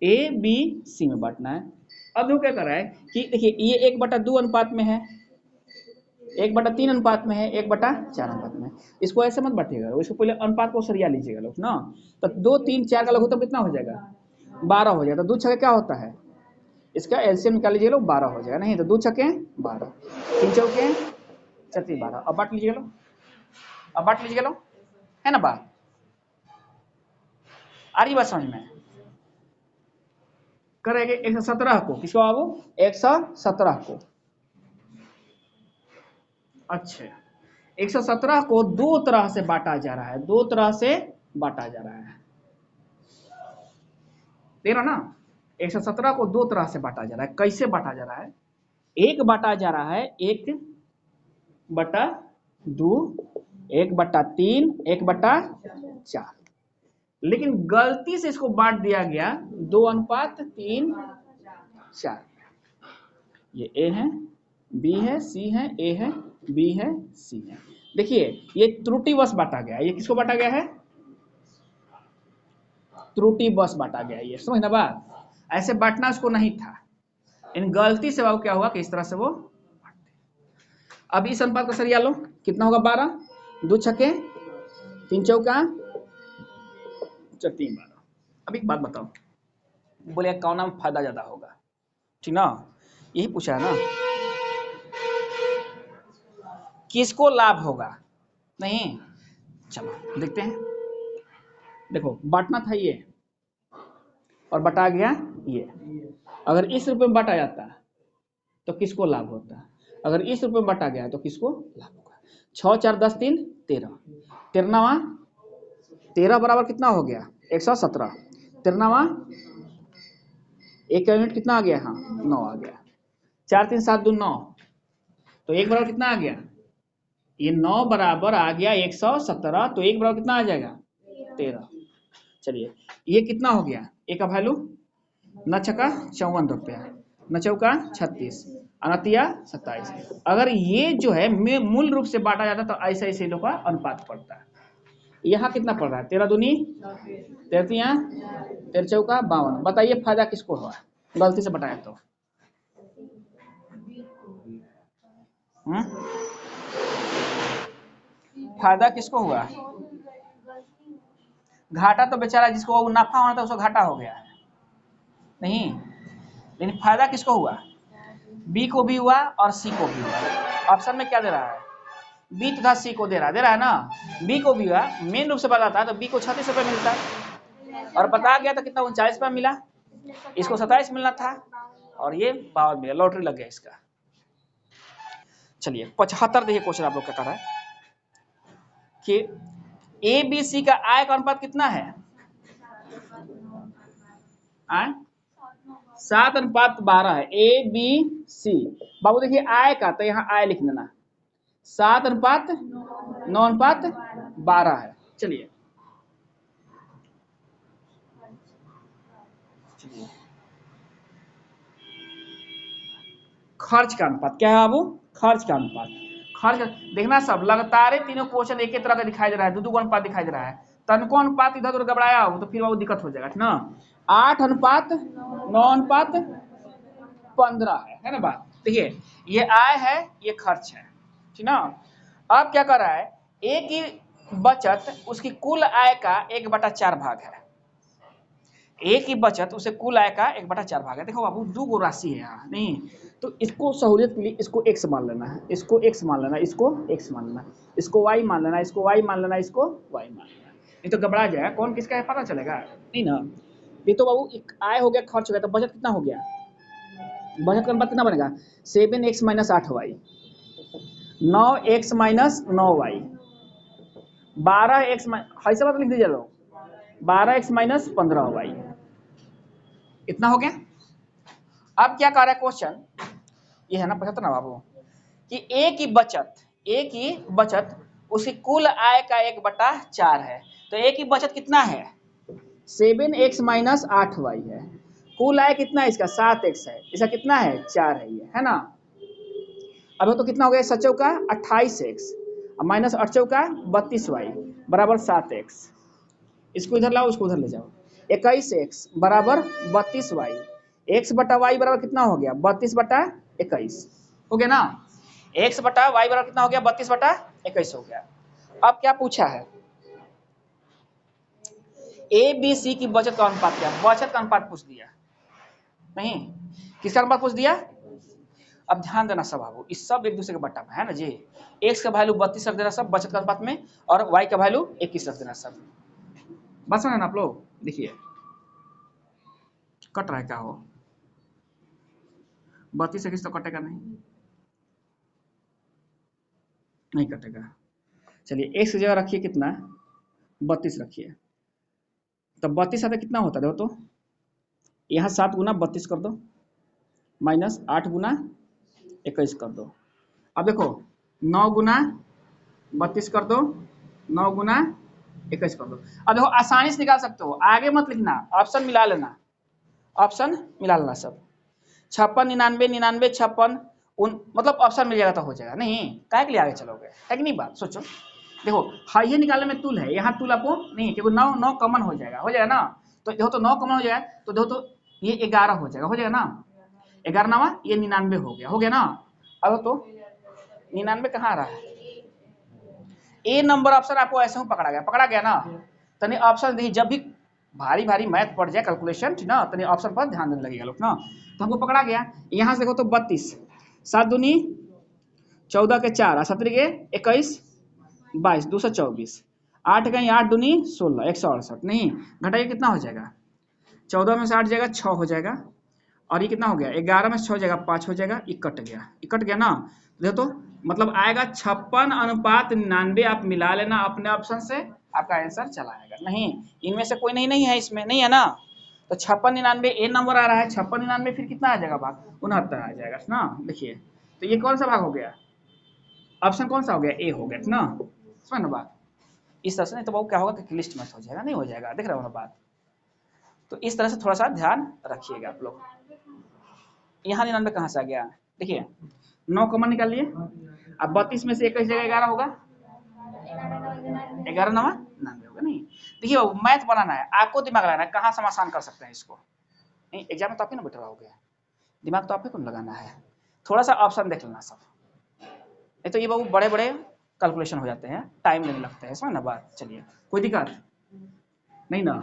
A B C में बांटना है। अब देखो क्या कर रहा है कि देखिए ये 1/2 अनुपात में है, 1/3 अनुपात में है, 1/4 अनुपात में है। इसको ऐसे मत बांटिएगा, इसको पहले अनुपात को सरिया लीजिएगा लोग ना। तो 2 3 4 का लघुत्तम कितना हो जाएगा? 12 हो जाएगा। 2 छक्के क्या होता है? इसका एलसीएम निकाल लीजिए लोग, 12 हो जाएगा। नहीं तो 2 छक्के 12, 3 चौके 12। अब बांट लीजिएगा लोग, अब बांट लीजिएगा लोग, है ना बात? आ रही बात समझ में? करेंगे 117 को, किसको बाबू? 117 को। अच्छा 117 को दो तरह से बांटा जा रहा है, दो तरह से बांटा जा रहा है, देख रहा ना? 117 को दो तरह से बांटा जा रहा है। कैसे बांटा जा रहा है? एक बांटा जा रहा है 1/2, 1/3, 1/4, लेकिन गलती से इसको बांट दिया गया 2:3:4। ये A है, B है, C है, A है, B है, C है। देखिए ये त्रुटिवश बांटा गया, ये किसको बांटा गया है? त्रुटिवश बांटा गया। ये समझना बात, ऐसे बांटना उसको नहीं था, इन गलती से वो क्या हुआ कि इस तरह से वो। अब इस अनुपात का सरिया लो, कितना होगा? 12, 2 छक्के 3 चौका 3 12। अब एक बात बताओ, बोले कौन में फायदा ज्यादा होगा? ठीक ना, यही पूछा है ना, किसको लाभ होगा? नहीं, चलो देखते हैं। देखो बांटना था ये और बटा गया ये। अगर इस रूप में बांटा जाता तो किसको लाभ होता? अगर इस रूप में बांटा गया तो किसको लाभ होगा? 6 4 10 3 13, 13वां 13 बराबर कितना हो गया? 117। 13वां एक का यूनिट कितना आ गया? हाँ 9 आ गया। 4 3 7 2 9, तो एक बराबर कितना आ गया? ये 9 बराबर आ गया 117, तो एक बराबर कितना आ जाएगा? 13। चलिए ये कितना हो गया, ए का वैल्यू 9 छक्का 54 रुपया, 9 चौका 36, अनतिया 27। अगर ये जो है मूल रूप से बांटा जाता तो ऐसे ऐसे लोग का अनुपात पड़ता है। यहाँ कितना पड़ रहा है, 13 दूनी 13, 13 चौका 52। बताइए फायदा किसको हुआ, गलती से बताया तो। फायदा किसको हुआ, घाटा तो बेचारा जिसको मुनाफा होना था उसको घाटा हो गया है नहीं, लेकिन फायदा किसको हुआ, बी को भी हुआ और सी को भी हुआ। ऑप्शन में क्या दे रहा है, बी तथा सी को दे रहा है ना, बी को भी हुआ। मेन रूप से बताता है तो बी को 36 रुपये मिलता है और बता गया था कितना 39 रुपया मिला, इसको 27 मिलना था और ये 52 मिला, लॉटरी लग गया इसका। चलिए 75 देखिए क्वेश्चन आप लोग क्या कर रहा है कि ए बी सी का आय का अनुपात कितना है, 7:12 है। ए बी सी, बाबू देखिए आय का, तो यहाँ आय लिख देना, 7:9:12 है। चलिए खर्च का अनुपात क्या है बाबू, खर्च का अनुपात, खर्च देखना सब लगातार तीनों क्वेश्चन एक ही तरह का दिखाई दे रहा है, दो अनुपात दिखाई दे रहा है। तनको अनुपात इधर उधर गड़बड़ाया हो तो फिर वो दिक्कत हो जाएगा ना। 8:9:15 है ना बात। देखिए ये आय है ये खर्च है, ठीक ना। अब क्या कर रहा है, ए की बचत उसकी कुल आय का 1/4 भाग है, ए की बचत उसे कुल आय का 1/4 भाग है। देखो बाबू दो गो राशि है यहाँ नहीं, तो इसको सहूलियत के लिए इसको x मान लेना है, इसको x मान लेना, इसको x मान लेना, इसको y मान लेना, इसको y मान लेना, इसको y मान लेना, नहीं तो घबरा जाएगा कौन किसका है पता चलेगा नहीं ना। ये तो बाबू एक आय हो गया, खर्च हो गया, तो बचत कितना हो गया, बचत का अनुपात कितना बनेगा, 7x - 8y, 9x - 9y, 12x ऐसा बात लिख दीजिए लोग, 12x - 15y, इतना हो गया। अब क्या कर रहा है क्वेश्चन, ये है ना 75 ना बाबू, कि ए की बचत उसकी कुल आय का 1/4 है, तो ए की बचत कितना है, 7x - 8y है, कुल आय कितना है इसका 7x है, इसका कितना है 4 है, ये है ना। अब तो कितना हो गया, 7 चौका 28x माइनस 8 चौका 32y बराबर 7x, इसको इधर लाओ उसको उधर ले जाओ, 21x बराबर 32y, x बटा y बराबर कितना हो गया 32/21 हो गया ना, x बटा y बराबर कितना हो गया 32/21 हो गया। अब क्या पूछा है, ए बी सी की बचत का अनुपात क्या, बचत का अनुपात पूछ दिया नहीं, किसका अनुपात पूछ दिया। अब ध्यान देना सब बाबू, इस सब एक दूसरे के बट्टा में है ना जी, x का वैल्यू 32 रख देना सब बचत का अनुपात में, और y का वैल्यू 21 रख देना सब। बस ना आप लोग देखिए कट रहा है क्या हो, 32 21 तो कटेगा नहीं कटेगा। चलिए x की जगह रखिए कितना 32 रखिए, तो 32 साथ कितना होता है देखो तो, यहाँ 7 गुना 32 कर दो माइनस 8 गुना 21 कर दो। अब देखो 9 गुना 32 कर दो, 9 गुना 21 कर दो। अब देखो आसानी से निकाल सकते हो, आगे मत लिखना, ऑप्शन मिला लेना, ऑप्शन मिला लेना सब, 56 99 99 56 मतलब ऑप्शन मिल जाएगा तो हो जाएगा, नहीं काय के लिए आगे चलोगे, है कि नहीं बात सोचो। देखो हाँ ये निकालने में तुल है, यहाँ तुल आपको नहीं, क्योंकि 9 कॉमन हो जाएगा ना, तो देखो तो 9 कॉमन हो जाएगा, तो देखो तो ये 11 हो जाएगा ना, 11 नावा ये 99 हो गया ना। अब तो 99 कहाँ आ रहा है, ए नंबर ऑप्शन आपको ऐसे ही पकड़ा गया ना। तनी ऑप्शन देखिए, जब भी भारी भारी मैथ पड़ जाए कैलकुलेशन ठीक ना, तनी ऑप्शन पर ध्यान देने लगेगा लोग ना। तो हमको पकड़ा गया, यहाँ से देखो तो 32 7 दूनी 14 के 4 7 के 21 22 224, 8 का 8 दूनी 16 168, नहीं घटाइए कितना हो जाएगा, 14 में से 8 जाएगा 6 हो जाएगा, और ये कितना हो गया 11 में से 6 जाएगा 5 हो जाएगा, ये कट गया ना। देखो तो मतलब आएगा 56:99, आप मिला लेना अपने ऑप्शन से, आपका आंसर चला आएगा। नहीं इनमें से कोई नहीं है, इसमें नहीं है ना, तो 56:99 ए नंबर आ रहा है, 56:99 फिर कितना आ जाएगा भाग 69 आ जाएगा ना। देखिए तो ये कौन सा भाग हो गया, ऑप्शन कौन सा हो गया, ए हो गया ना, समझ ना बात। इस तरह से, नहीं तो वो क्या होगा कि लिस्ट में हो जाएगा, नहीं हो जाएगा, देख रहे हो ना बात। तो इस तरह से थोड़ा सा ध्यान रखिएगा आप लोग। यहाँ 99 कहाँ से आ गया, देखिए 9 कॉमन निकालिए, अब 32 में से 21 जगह 11 होगा, 11 9 99 होगा। नहीं देखिए मैथ बनाना है, आपको दिमाग लगाना है, कहाँ समासान कर सकते हैं इसको। नहीं एग्जाम में तो आप ही ना बैठे रहोगे, दिमाग तो आप ही को लगाना है, थोड़ा सा ऑप्शन देख लेना सब, नहीं तो ये बहुत बड़े बड़े कैलकुलेशन हो जाते हैं, टाइम लेने लगते हैं, समझ ना बात। चलिए कोई दिक्कत नहीं ना।